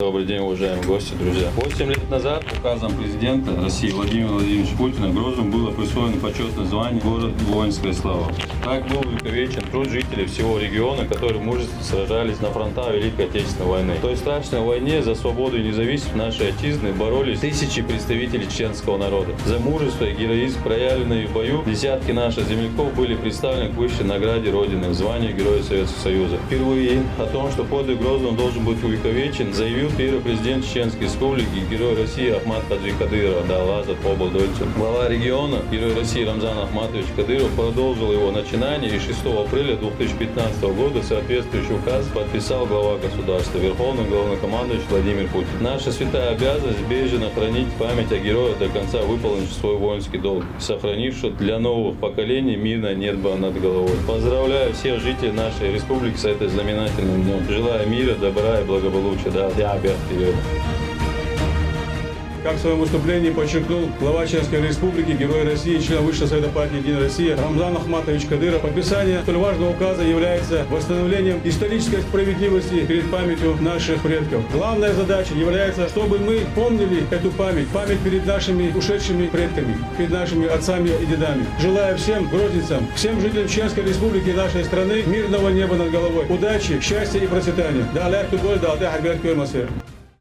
Добрый день, уважаемые гости, друзья. 8 лет назад указом президента России Владимира Владимировича Путина Грозному было присвоено почетное звание «Город воинской славы». Так был увековечен труд жителей всего региона, которые мужественно сражались на фронтах Великой Отечественной войны. В той страшной войне за свободу и независимость нашей отчизны боролись тысячи представителей чеченского народа. За мужество и героизм, проявленные в бою, десятки наших земляков были представлены к высшей награде Родины – званию Героя Советского Союза. Впервые о том, что подвиг Грозного должен быть увековечен, заявил первый президент Чеченской Республики, герой России Ахмат Хаджи Кадыров, да Лазар Побол Дольцев. Глава региона, герой России Рамзан Ахматович Кадыров продолжил его начинание и 6 апреля 2015 года соответствующий указ подписал глава государства, Верховный главнокомандующий Владимир Путин. Наша святая обязанность бережно хранить память о героях до конца, выполнивших свой воинский долг, сохранивших для новых поколений мирное небо над головой. Поздравляю всех жителей нашей республики с этой знаменательным днем. Желаю мира, добра и благополучия. Да, вперед. Как в своем выступлении подчеркнул глава Чеченской Республики, герой России, член Высшего Совета партии «Единая Россия» Рамзан Ахматович Кадыров, подписание столь важного указа является восстановлением исторической справедливости перед памятью наших предков. Главная задача является, чтобы мы помнили эту память перед нашими ушедшими предками, перед нашими отцами и дедами. Желаю всем грозненцам, всем жителям Чеченской Республики и нашей страны мирного неба над головой, удачи, счастья и процветания.